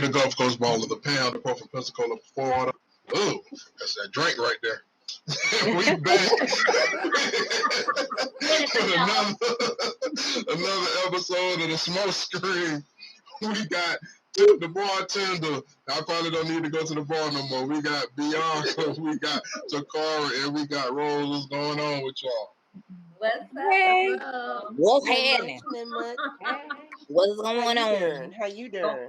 the Gulf Coast Ball of the Pound, the Port from Pensacola, Florida. Ooh, that's that drink right there. We back with another episode of the Smoke Screen. We got Tip the bartender. I probably don't need to go to the bar no more. We got Bianca, we got Takara, and we got Rose. What's going on with y'all? What's up? Hey. What's happening? What's going on? How you doing?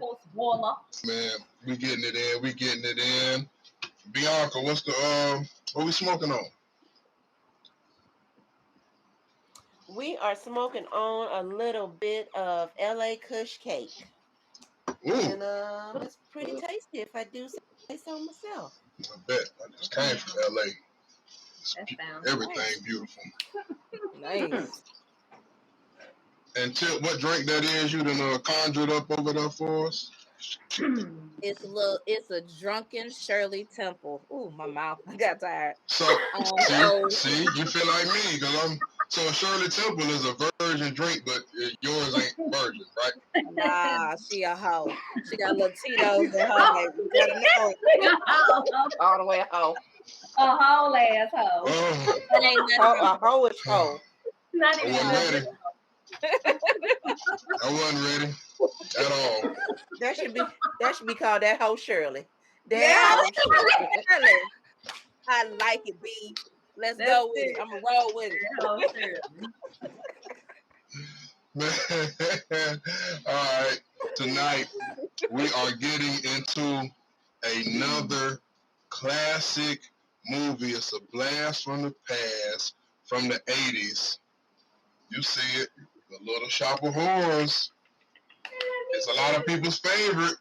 Man, we getting it in. Bianca, what's the what we smoking on? We are smoking on a little bit of LA Kush cake. Ooh. And it's pretty tasty if I do say so myself. I bet. I just came from LA. Everything nice. Beautiful. Nice. And Tip, what drink that is you done conjured up over there for us? It's a drunken Shirley Temple. Ooh, my mouth got tired. So see, you feel like me because so Shirley Temple is a virgin drink, but yours ain't virgin, right? Nah, she a hoe. She got little Tito's in her, baby. You gotta know it. All the way hoe. A whole ass hoe. Oh. That ain't a hoish hoe. Not I even wasn't ready. I wasn't ready at all. That should be called that hoe Shirley. That hoe Shirley. I like it, B. Let's go with it. I'm gonna roll with it. All right. Tonight we are getting into another classic movie. It's a blast from the past, from the 80s. You see it, The Little Shop of Horrors. It's a lot of people's favorite.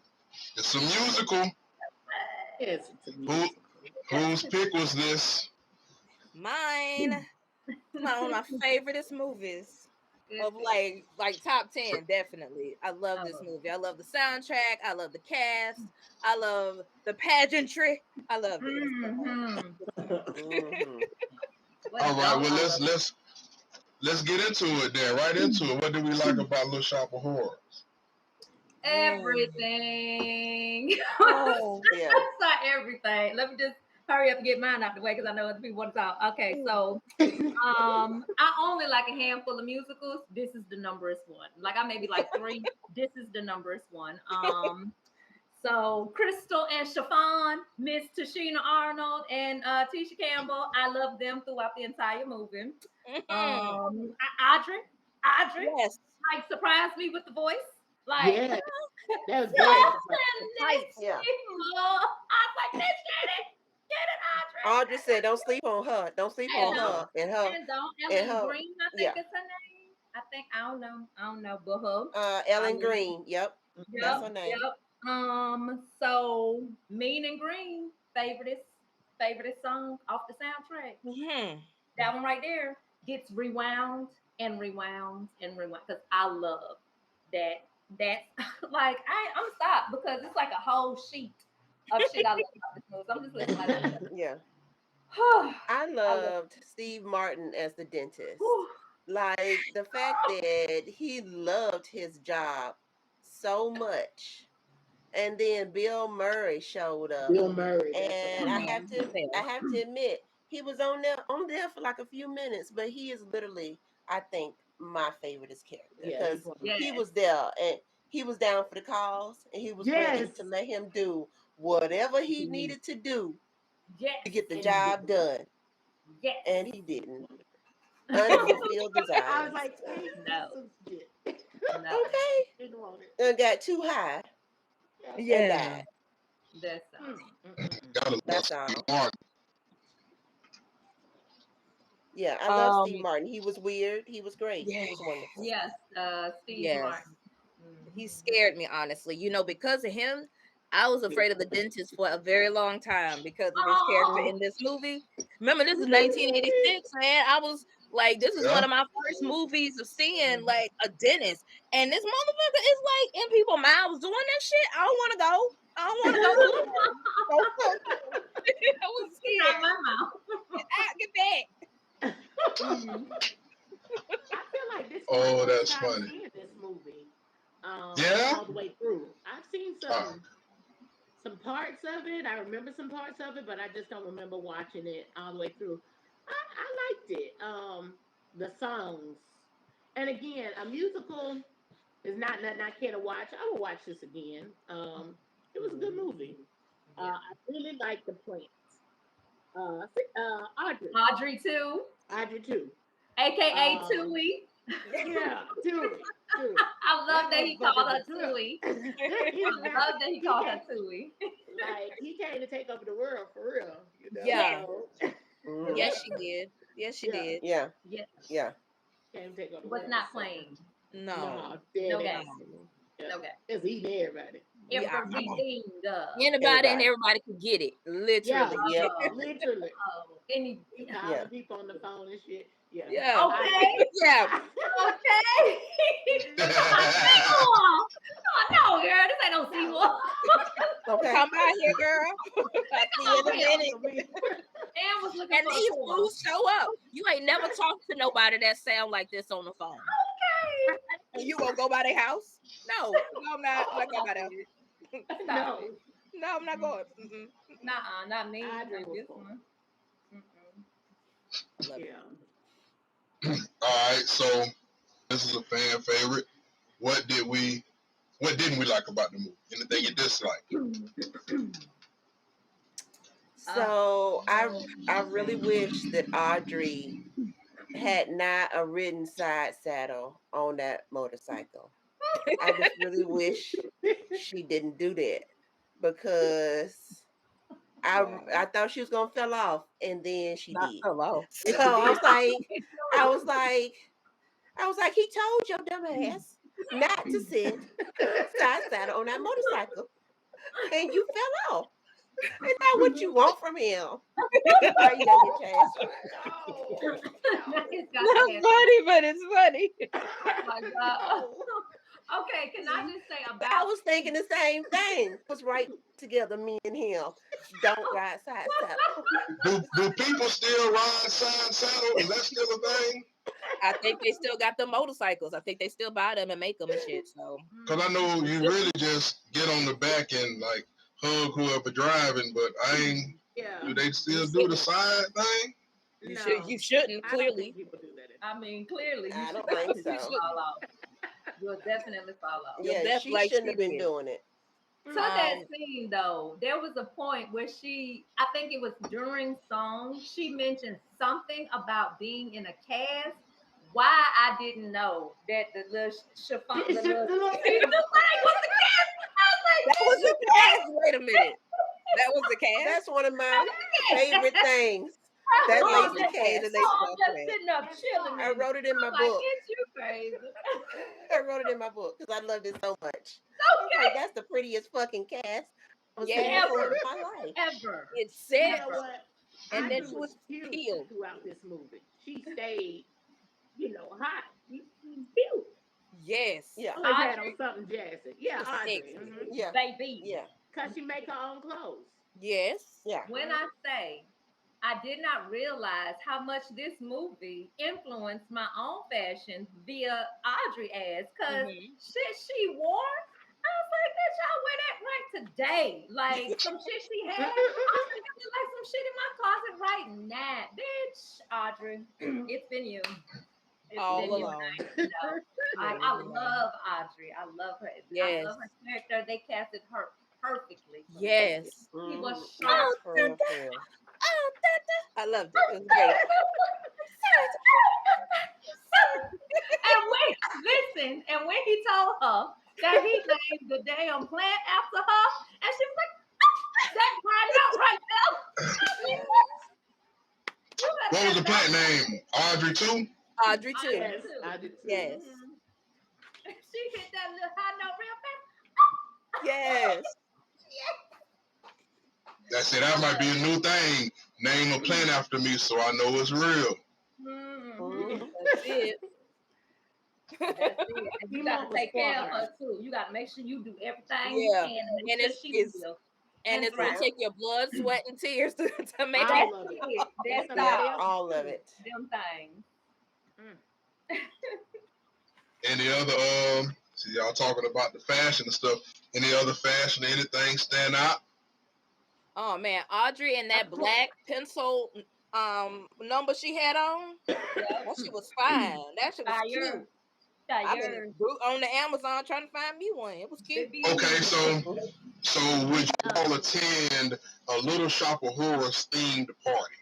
It's a musical. Yes, it's a musical. Whose pick was this? Mine. One of my favoriteest movies of like top 10, definitely. I love this movie. I love the soundtrack. I love the cast. I love the pageantry. I love it. All right, well let's get into it then. Right into it. What do we like about Little Shop of Horrors? Everything. Oh, yeah. That's not everything. Let me just hurry up and get mine out the way because I know other people want to talk. Okay, so I only like a handful of musicals. This is the numberest one. Like I maybe like 3. This is the numberest one. So Crystal and Chiffon, Miss Tashina Arnold and Tisha Campbell. I love them throughout the entire movie. Audrey, yes, like surprised me with the voice. Like yeah, that was good. Yeah. I was like, let's get it, Audrey. Audrey said, "Don't sleep on her. Don't sleep on her." And her. And Ellen Green, I think is her name. I think I don't know, but her. Ellen Green. Yep. That's her name. Yep. So Mean and Green, favorite song off the soundtrack. Mm-hmm. That one right there gets rewound and rewound and rewound because I love that. That's like I'm stopped because it's like a whole sheet of shit I love about this movie. So I'm just listening like that. Yeah. I loved Steve Martin as the dentist. Like the fact that he loved his job so much. And then Bill Murray showed up. Bill Murray. And I have to admit, he was on there for like a few minutes, but he is literally, I think, my favoriteest character because he was there and he was down for the cause and he was ready to let him do whatever he needed to do to get the job done. Yes. And he didn't. Unfulfilled desires. I was like, no. Okay. Didn't want it. And got too high. Yeah. That's all. Yeah, I love Steve Martin. He was weird. He was great. Yeah. He was wonderful. Yes, Steve Martin. He scared me, honestly. Because of him, I was afraid of the dentist for a very long time because of his character in this movie. Remember, this is 1986, man. I was like, this is one of my first movies of seeing like a dentist. And this motherfucker is like in people's mouths doing that shit. I don't want to go. I was scared. Out my mouth. Get back. I feel like this. That's funny. This movie, all the way through. I've seen some parts of it. I remember some parts of it, but I just don't remember watching it all the way through. I liked it. The songs, and again, a musical is not nothing I care to watch. I will watch this again. It was a good movie. I really like the plants. Audrey. Audrey too, Audrey too. aka Um, Tui. yeah, Tui. Tui. I love that he called her Motherfucker's a trip. Tui. He's I love that he he called her came, Tui. like he came to take over the world for real, you know. Yeah. So Yes, she did. Yes, she yeah, did. Yeah. Yes, Yeah. came to take over the was world. not So playing. No. no, dead No ass. game. Yeah. No game. It's eating everybody. Yeah. Everything. Anybody and Everybody. everybody could get it. Yeah, Literally. Yep. literally. Any. He Yeah. calling people on the phone and shit. Yeah. Yeah. Okay. Yeah. Okay. Seymour. Oh no, girl, this ain't no Seymour. Okay. Come by here, girl. I'll see you in a minute. Ann was looking And for these a tour. fools show up. You ain't never talked to nobody that sound like this on the phone. Okay. And you gonna go by their house? No, I'm not. I'm not going by there. Stop No. it. No, I'm not going. Mm-mm. Nuh-uh, not me. Audrey Not was this cool. one. Mm-mm. Love it. Yeah. All right, so this is a fan favorite. What didn't we like about the movie? Anything you disliked? So I really wish that Audrey had not a ridden side saddle on that motorcycle. I just really wish she didn't do that because I thought she was gonna fell off and then she Not did. so low. So I was like, he told your dumb ass not to sit side saddle on that motorcycle, and you fell off. Is that what you want from him? Why you gotta get your ass right? It's got Not to happen. funny, but it's funny. Oh my God. Okay, can I just say I about was thinking the same thing. Was right together, me and him. Don't ride side saddle. Do people still ride side saddle? Is that still a thing? I think they still got the motorcycles. I think they still buy them and make them and shit. So Because I know you really just get on the back and like hug whoever driving, but I ain't. Yeah. Do they still do the side thing? you No. should. You shouldn't. I don't Clearly. think people do that. I mean, clearly you I should don't think you so. should fall off. You'll definitely fall off. You'll Yeah, def she like shouldn't she have been did. doing it. To that scene though, there was a point where I think it was during song, she mentioned something about being in a cast. Why I didn't know that the little chiffon, the little The little- thing was the cast. I was like, That was the cast. Wait a minute. That was the cast. That's one of my favorite things. That Oh, lazy that's cast. the so I'm just cast. sitting up chilling. I wrote it in my I'm like, book. it's you crazy. I wrote it in my book because I loved it so much. Okay. Like, that's the prettiest fucking cast I was Yeah. for in my life. Ever. It You said, know what? and Audrey then she was cute peeled. throughout this movie. She stayed, hot. She's cute. Yes. Yeah. Always had Audrey. on something jazzy. Yeah, She's Audrey. sexy. Yeah. Baby. Yeah. Cause she make her own clothes. Yes. Yeah. When I say I did not realize how much this movie influenced my own fashion via Audrey ass, because shit she wore, I was like, bitch, I wear that right today. Like some shit she had, I was like, I feel like some shit in my closet right now. Bitch, Audrey, it's been you. It's All been along. you. I love Audrey. I love her. Yes. I love her character. They casted her perfectly. Yes. He was Mm-hmm. sharp. For real, for real. Oh, I loved it. It was great. And when he told her that he named the damn plant after her, and she was like, that cried out right there. What was the plant name? Audrey too? Audrey too. Yes, I did too. Yes. She hit that little high note real fast. Yes. That's it. That might be a new thing. Name a plant after me so I know it's real. Mm-hmm. That's it. That's it. And you got to take care of her too. You got to make sure you do everything you can to make sure she's real. And it's gonna take your blood, sweat, and tears to make I it. love it. That's all of it. Them things. Any other see y'all talking about the fashion and stuff. Any other fashion, anything stand out? Oh man, Audrey and that black pencil number she had on. That shit was fine. That shit was cute. I've been on the Amazon trying to find me one. It was cute. Okay, so would you all attend a Little Shop of Horrors themed party?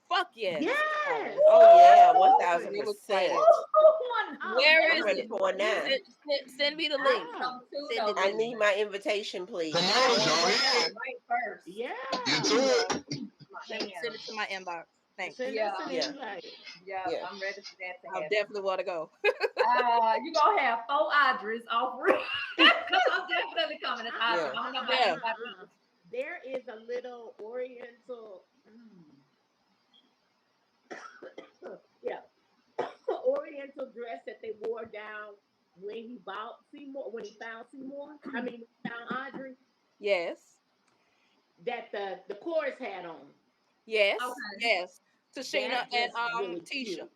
Fuck yes. Yes. Oh yeah, It was fire. 1000%. Where is ready it? for it now. Send me the link. Send it I to me. need my invitation, please. Come on, y'all here. First. Yeah. Get to it. Send it to my inbox. Thanks. Send us an invite. Yeah, Yeah. I'm ready for that to I happen. definitely want to go. You gonna have 4 Audreys off rip. Because I'm definitely coming as Audrey. Yeah. I don't know about Yeah. anybody. There is a little Oriental, yeah, Oriental dress that they wore down when he bought Seymour, when he found Seymour. I mean, when he found Audrey. Yes. That the chorus had on. Yes. Okay. Yes. Tashina That and dress is really Tisha.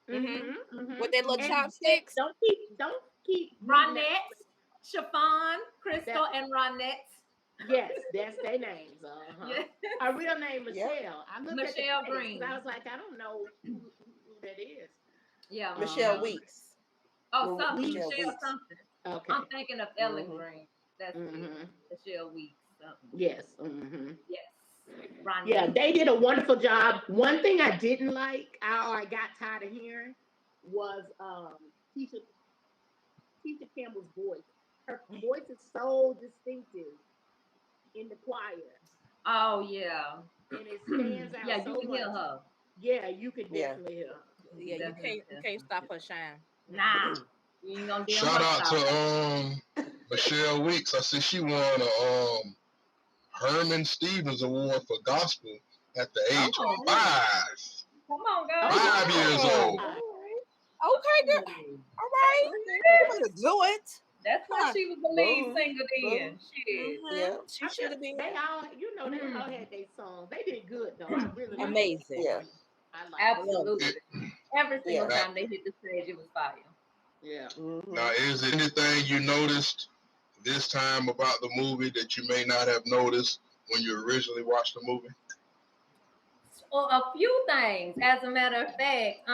cute. With their little And chopsticks. don't keep Ronette, Chiffon, Crystal, and Ronette. Yes, that's their names. Yes. Her real name Michelle. Yep. I looked Michelle at the Green. because I was like, I don't know who that is. Yeah. Michelle Weeks. Oh, something. Michelle Michelle Weeks. something. Okay. I'm thinking of Ellen Green. That's Michelle Weeks. Something. Yes. Yes. Ronette. Yeah, they did a wonderful job. One thing I didn't like, or I got tired of hearing, was Tisha Campbell's voice. Her voice is so distinctive in the choir. Oh yeah. And it stands out Yeah, so you can much. hear her. Yeah, you could definitely hear her. Yeah, you can't stop her shine. Nah. You ain't gonna Shout out to Michelle Weeks. I see she won a Herman Stevens Award for gospel at the age of 5. Come on, girl. 5 years old. Okay, girl. All right. You better do it. That's why she was the lead singer then. Shit. Yeah. She should have been. They all, they all had their songs. They did good though. I really liked Amazing. Yeah. I like Absolutely. Every single Yeah. time they hit the stage, it was fire. Yeah. Now, is there anything you noticed this time about the movie that you may not have noticed when you originally watched the movie? Well, a few things, as a matter of fact.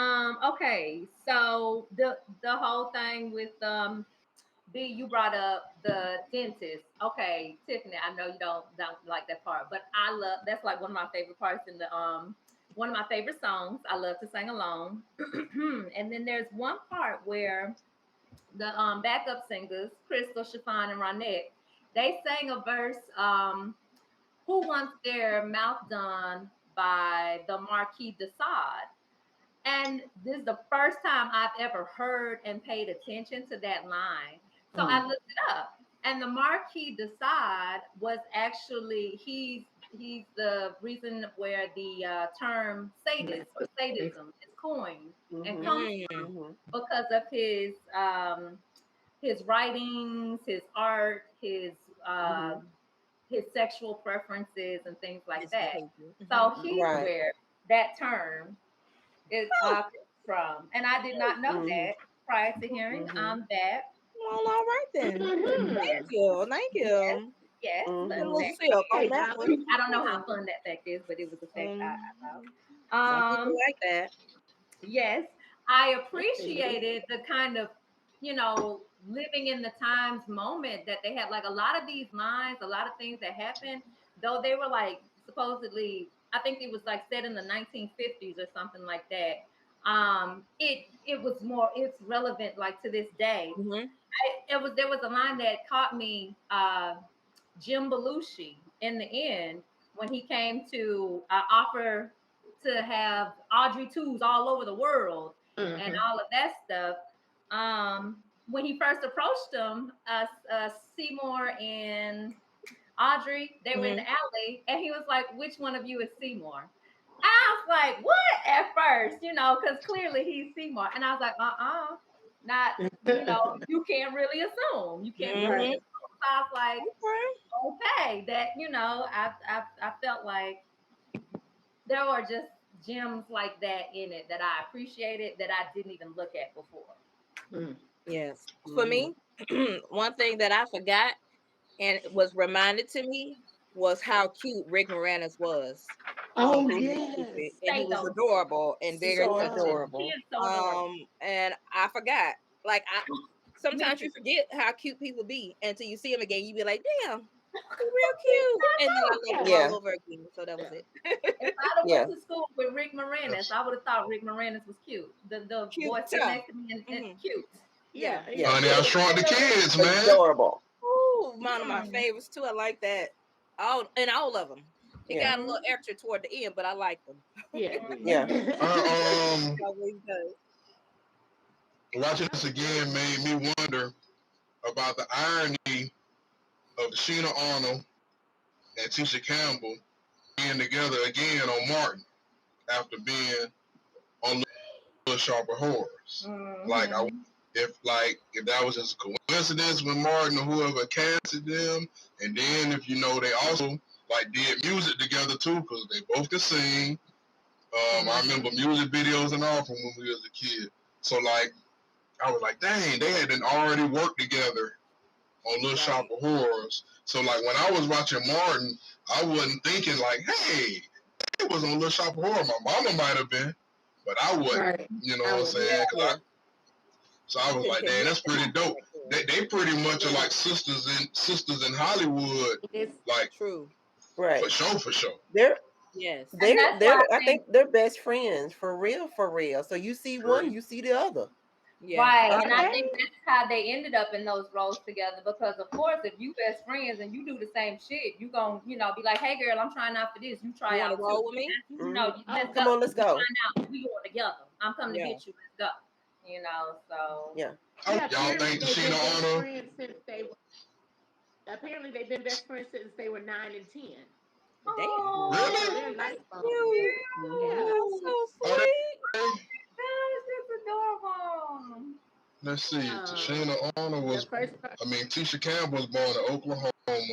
Okay, so the whole thing with B, you brought up the dentist. Okay, Tiffany, I know you don't like that part, but I love that's like one of my favorite parts in the one of my favorite songs. I love to sing along. And then there's one part where the backup singers, Crystal, Chiffon, and Ronette, they sang a verse, who wants their mouth done by the Marquis de Sade. And this is the first time I've ever heard and paid attention to that line. So I looked it up. And the Marquis de Sade was actually, he's the reason where the term sadism is coined and comes from, because of his writings, his art, his sexual preferences and things like that. So he's where that term is from. And I did not know that prior to hearing that. Well, all right then. Thank you. Thank you. Yes. A little fact. silk on that one. I don't know how fun that fact is, but it was a fact I Some thought. people like that. Yes, I appreciated the kind of, living in the times moment that they had. Like a lot of these lines, a lot of things that happened, though they were like supposedly, I think it was like set in the 1950s or something like that. It was more, it's relevant like to this day. There was a line that caught me, Jim Belushi in the end when he came to offer to have Audrey twos all over the world and all of that stuff. When he first approached them, Seymour and Audrey, they were in the alley, and he was like, "Which one of you is Seymour?" And I was like, "What?" At first, because clearly he's Seymour, and I was like, not, you can't really assume. You can't really assume. So I was like, okay, that I felt like there were just gems like that in it that I appreciated that I didn't even look at before. Yes. For me, one thing that I forgot and it was reminded to me was how cute Rick Moranis was. Oh Who didn't keep yes. it, and he Say was those. adorable and very So touching. adorable. He is so adorable. And I forgot. Like Me sometimes too. you forget how cute people be until you see them again. You be like, damn, he real cute. And then I love him Yeah. all over again. So that was Yeah. it. If I'd have Yeah. went to school with Rick Moranis, Yes. I would have thought Rick Moranis was cute. The Cute. boy sitting next to me and Mhm. cute. Yeah. Yeah. Yeah. Honey, I Shrunk the Kids, man. Adorable. Ooh, one of my Mm. favorites too. I like that. All of them. It Yeah. got a little extra toward the end, but I like them. Yeah. Yeah. I, It always does. watching this again made me wonder about the irony of Sheena Arnold and Tisha Campbell being together again on Martin after being on Little Shop of Horrors. Like, Mhm. if that was just a coincidence with Martin or whoever casted them, and then if they also like did music together too, because they both could sing. I remember music videos and all from when we was a kid. So like, I was like, dang, they had already worked together on Little Shop of Horrors. So like when I was watching Martin, I wasn't thinking like, hey, it was on Little Shop of Horrors. My mama might have been, but I wasn't. Right. You know I what I'm would. saying? Yeah. So I was Couldn't like, dang, that's connect the pretty dots dope. right there. They pretty much are Yeah. like sisters in Hollywood, It's like True. Right. for sure. They're Yes. And that's why I I think think they're best friends for real, for real. So you see one, True. you see the other. Yeah. right, and I okay. think that's how they ended up in those roles together. Because of course, if you best friends and you do the same shit, you gonna be like, hey girl, I'm trying out for this. You try You want to out too. roll with me? Hmm Let's Oh, go. Come on, let's We go. trying out. We going together. I'm coming to Yeah. get you. Let's go. So Yeah. yeah. Y'all Apparently think the they've been Sheena best Arnold? friends since they were. Apparently they've been best friends since they were 9 and 10. Damn. So Really? they're That's lifelong. cute. hmm Yeah. That's so Are sweet. they? that's adorable. Let's see. Um, Sheena Arnold the was, first. Tisha Campbell was born in Oklahoma. I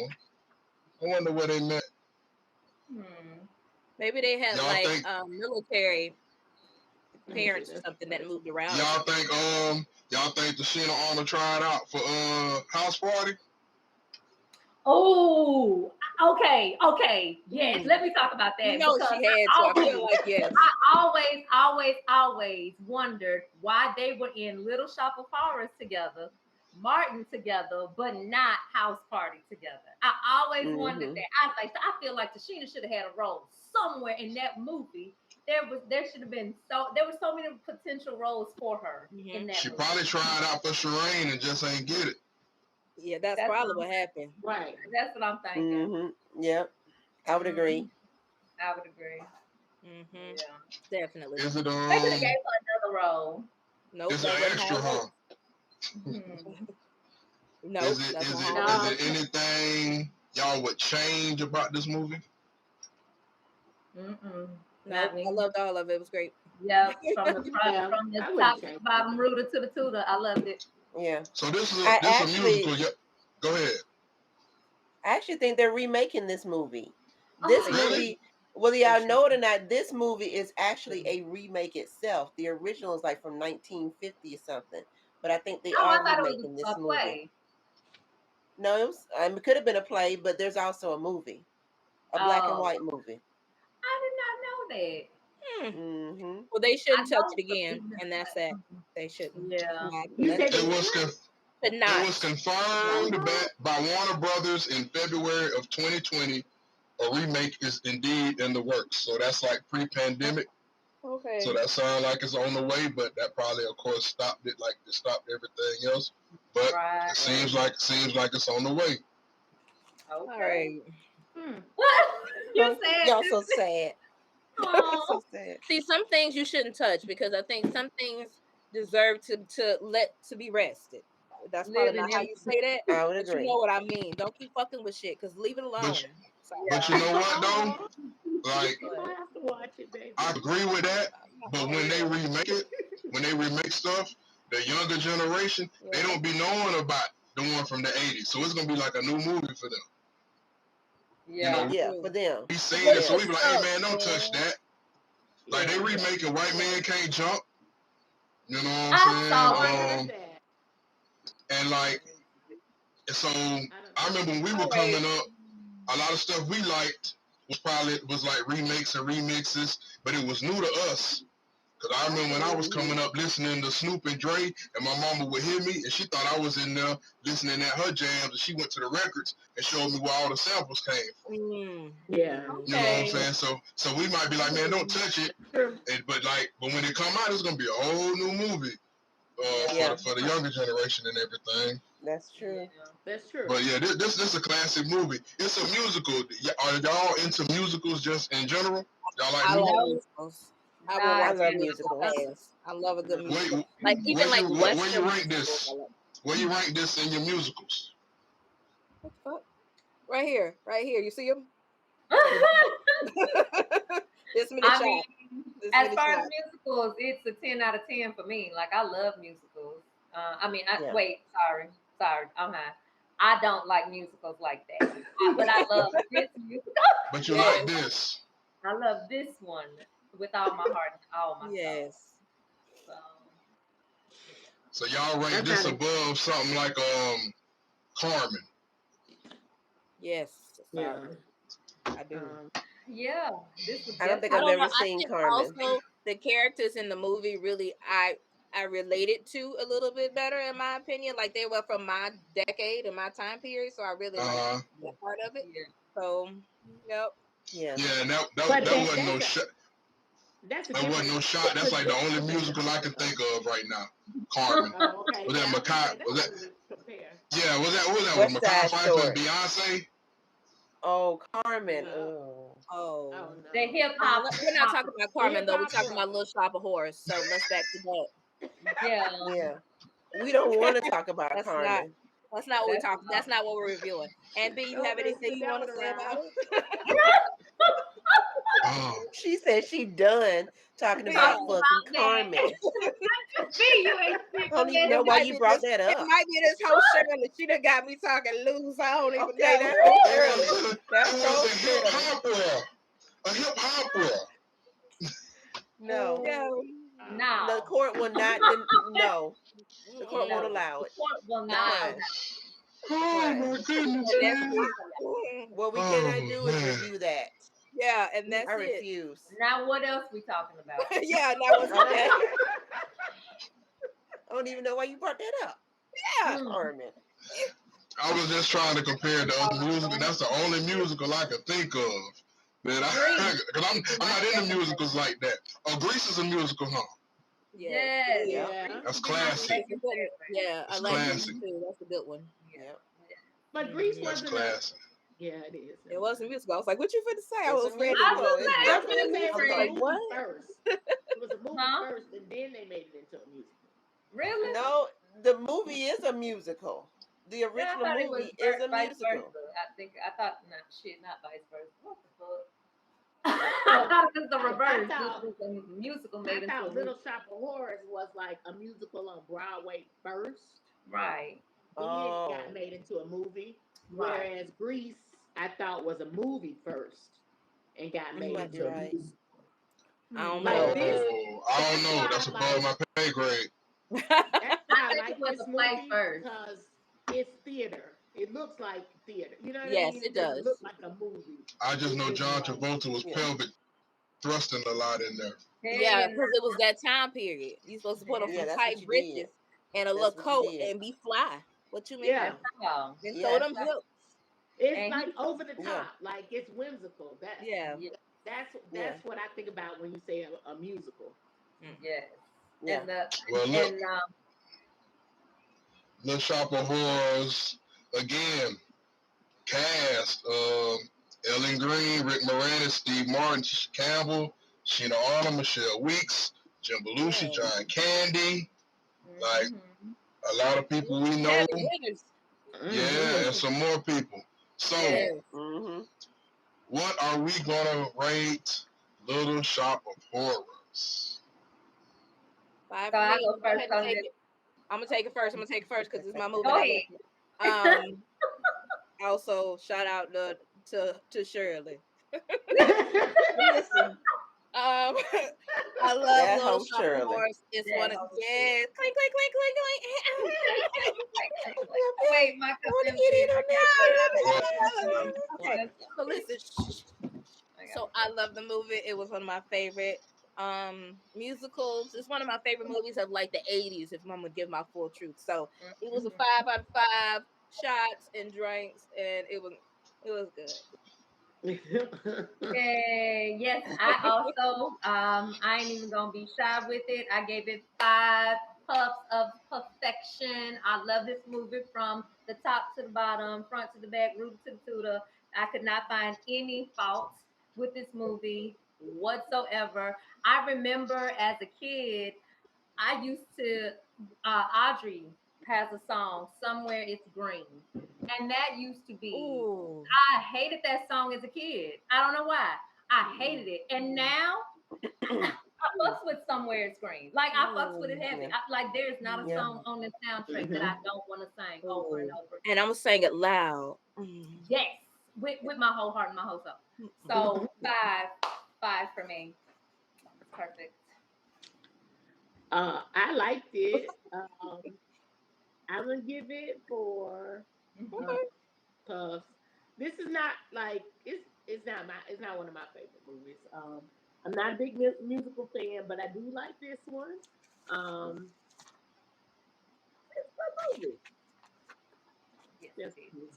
wonder where they met. Hmm. Maybe they had Y'all like think? military Let me see parents or this something that first. moved around or Y'all something. think? Y'all think the Sheena Arnold tried out for House Party? Oh, okay. Yes, Hmm. let me talk about You that know because she had to. I feel like yes. I always wondered why they were in Little Shop of Horrors together, Martin together, but not House Party together. I always wondered hmm that. I feel like Tashina should have had a role somewhere in that movie. There were so many potential roles for her in Hmm. that She movie. probably tried out for Shireen and just ain't get it. Yeah, that's That's what probably what happened. Right. I'm thinking. Yep. I would Mhm. agree. I would agree. Hmm. Yeah. Definitely. Is it They could have gave her another role. Nope, It's an that wasn't how extra, it huh? worked. Mhm. Nope, that's not how it Is No. worked. it anything y'all would change about this movie? Mm-mm. Not Nope, I me. loved all of it. It was great. Yep. From the front, Yeah. from the I top wouldn't to the change bottom, anything. rooter to the tutor. I loved it. Yeah. So this is I a musical. Yep. Go ahead. actually think they're remaking this movie. This Oh, Really? movie, whether They y'all should. know it or not, this movie is actually a remake itself. The original is like from 1950 or something, but I think they I are thought it was remaking this a movie. play. No, it could have been a play, but there's also a movie, a black and Oh, white movie. I did not know that. Hmm. hmm Well, they I shouldn't touch know it it could again, have been and that's a that. play. They shouldn't. Yeah. Not You touch said It they it. was should. Should it not. was Not. confirmed Oh, by Warner Brothers in February of 2020. A remake is indeed in the works. So that's like pre-pandemic. So Okay. that sounds like it's on the way, but that probably, of course, stopped it like it stopped everything else. But right. it seems like it's on the way. All Okay. right. Hmm. What you said? Y'all so sad. Oh, So sad. See, some things you shouldn't touch because I think some things deserve to be rested. That's probably living not how in. you say that, I would but you agree. know what I mean. Don't keep fucking with shit because leave it But alone. Sorry. but you Yeah. know what though? Oh, Like I'm But gonna have to watch it, I baby. agree with that. But oh when they yeah, remake it, when they remake stuff, the younger generation, they yeah, don't be knowing about the one from the 80s. So it's gonna be like a new movie for them. You Yeah. know, Yeah, for true. them. we But seen they it, so Yeah. get we be like, hey stuck, man, don't touch man. that. Like they Yeah. remaking White Man Can't Jump. You know what I'm I saying? saw Oh, I it. heard that. And like so I don't I know. remember when we were All right. coming up, a lot of stuff we liked was like remakes and remixes, but it was new to us. Cause I remember when I was coming up listening to Snoop and Dre, and my mama would hear me, and she thought I was in there listening at her jams, and she went to the records and showed me where all the samples came from. Yeah. You know what I'm saying? So we might be like, man, don't touch it. True. But when it come out, it's gonna be a whole new movie for the younger generation and everything. That's true. That's true. But yeah, this is a classic movie. It's a musical. Are y'all into musicals just in general? Y'all like I love musicals? musicals. I love musicals. I love a good musical. Wait, Like even like where you Western rank musicals. this? Where you rank this in your musicals? What the fuck? Right here. You see him? This many I shots. mean, This as many far as shots. musicals, it's a 10 out of 10 for me. Like I love musicals. Yeah. Wait, sorry, I'm high. I don't like musicals like that, but I love this musical. But you like this. I love this one with all my heart and all my Yes. soul. So y'all rank this above something like Carmen. Yes. Yeah. I do. Yeah. This was I don't think I've ever seen Carmen. Also, the characters in the movie really I related to a little bit better in my opinion. Like they were from my decade and my time period, so I really like that part of it. Yeah. So, yep. Yeah, and that wasn't no shot. That wasn't no shot. That's like the only musical I can think of right now. Carmen. Oh, okay. Was that Makai? Was that? Yeah, was that West Makai Side Pfeiffer Story. and Beyonce? Oh, Carmen. Oh. No. The hip hop. We're not talking about Carmen though. We're talking about Little Shop of Horrors. So let's back to that. Yeah. We don't want to talk about Carmen. That's not what we're talking. That's not what we're reviewing. And B, you have anything you want to say about it? She said she done talking about fucking Carmen. You ain't I don't even know why you brought that up. It might be this whole Shirley. She done got me talking loose. I don't even know. That whole Shirley. That whole Shirley. A hip opera. No. No. The court will not. No. The court won't allow it. The court will not. Oh my goodness. What we cannot do is review that. Yeah, and that's I refuse. Now what else we talking about? Yeah, now what's okay. I don't even know why you brought that up. Yeah. Carmen. I was just trying to compare the other music, and that's the only musical I could think of. Because I'm not into musicals like that. Oh, Grease is a musical, huh? Yeah. That's classic. Yeah, I like classic. it too. That's a good one. Yeah. But Grease wasn't classic. Yeah, it is. It wasn't musical. I was like, "What you finna say?" I was ready. What? First, it was a movie first, and then they made it into a musical. Really? No, the movie is a musical. The original movie is a musical. I thought not vice versa. What the fuck? I thought it was the reverse. It was a musical made into a Little Shop of Horrors was like a musical on Broadway first. Right. Then it got made into a movie. Right. Whereas Grease, I thought was a movie first and got made into a musical. I don't know. I don't know. That's above my pay grade. That's why I like this movie because it's theater. It looks like theater. You know what I mean? Yes, it does. It looks like a movie. I just know John Travolta was pelvic thrusting a lot in there. Yeah, because it was that time period. You're supposed to put on some tight breeches and a little coat and be fly. What you mean? Yeah. And throw them hips. It's like over the top, like it's whimsical. That's what I think about when you say a musical. Yes. Yeah. And Little Shop of Horrors again. Cast Ellen Green, Rick Moranis, Steve Martin, Tisha Campbell, Sheena Arnold, Michelle Weeks, Jim Belushi, John Candy, like a lot of people we know. Yeah, and some more people. So, what are we gonna rate Little Shop of Horrors? 5 for me. I'm gonna take it first. Because it's my movie. Also, shout out to Shirley. Listen, I love Little Shop of Horrors. It's one of clink clink clink clink clink. Wait, my I want to get in on that. Okay, so listen. So I love the movie. It was one of my favorite musicals. It's one of my favorite movies of like the 80s, if I'm gonna give my full truth. So it was a 5 out of 5, shots and drinks, and it was good. Okay, yes, I also I ain't even gonna be shy with it. I gave it 5 puffs of perfection. I love this movie from the top to the bottom, front to the back, root to the tutor. I could not find any faults with this movie whatsoever. I remember as a kid, I used to Audrey has a song, Somewhere It's Green. And that used to be Ooh. I hated that song as a kid. I don't know why. I hated it. And now I fucks with Somewhere It's Green. Like I fucks with it heavy. Like there's not a song on this soundtrack that I don't want to sing over and over. And I'm gonna sing it loud. Yes. With my whole heart and my whole soul. So 5 for me. It's perfect. I liked it. I'm gonna give it 4 puffs. This is not like it's not one of my favorite movies. I'm not a big musical fan, but I do like this one. Um, it's a movie. Yes, Yes. it is.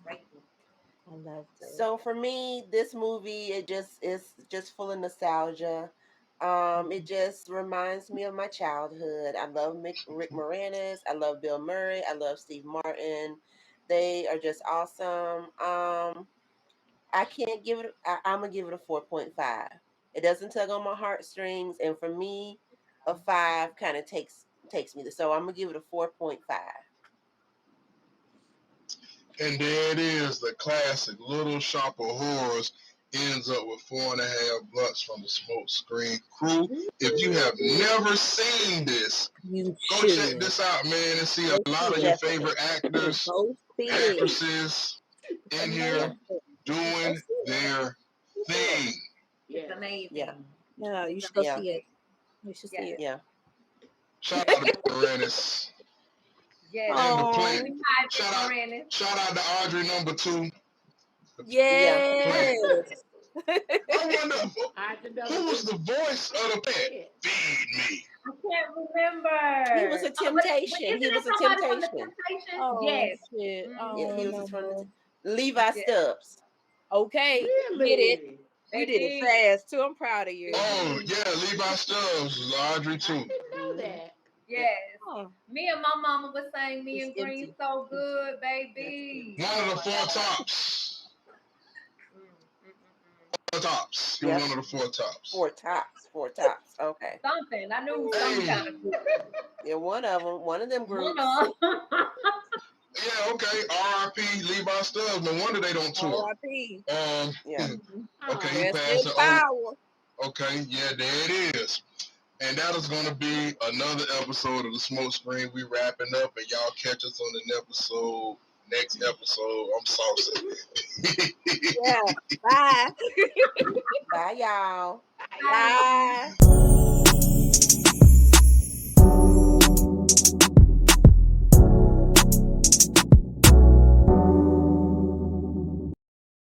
Right. I love it. So for me, this movie it just is just full of nostalgia. It just reminds me of my childhood. I love Rick Moranis. I love Bill Murray. I love Steve Martin. They are just awesome. I can't give it. I'm gonna give it a 4.5. It doesn't tug on my heartstrings, and for me, a 5 kind of takes me. So I'm gonna give it a 4.5. And there it is, the classic Little Shop of Horrors ends up with 4.5 blunts from the Smoke Screen crew. If you have never seen this, You go should check this out, man, and see a lot of your Definitely. favorite actors, go see it. actresses in here doing their thing. It's amazing. Yeah, you should go see it. You should see it. Yeah. Shout out to Moranis. Yes. And the play. Moranis. Shout out to Audrey number 2. Yes. I wonder who was the voice of the pet. Feed me. I can't remember. He was a temptation. He was a temptation. Oh, yes. shit. Yeah, he was from Levi Stubbs. Okay. Really? Did it. You did it fast too. I'm proud of you. Oh, yeah, Levi Stubbs was Audrey too. I didn't know that. Yes. Me and my mama was saying Me and Green empty. so good, baby. One of the 4 tops. 4 tops. He was one of the 4 tops. 4 tops. 4 tops. Okay. Something. I knew some kind of group. Yeah, one of them. One of them groups. Yeah, okay. R.I.P. Levi Stubbs. No wonder they don't tour. R.I.P. Yeah. Okay, he passed the power. Okay, yeah, there it is. And that is going to be another episode of the Smoke Screen. We wrapping up, and y'all catch us on the next episode. I'm saucy. Yeah. Bye. Bye, y'all. Bye.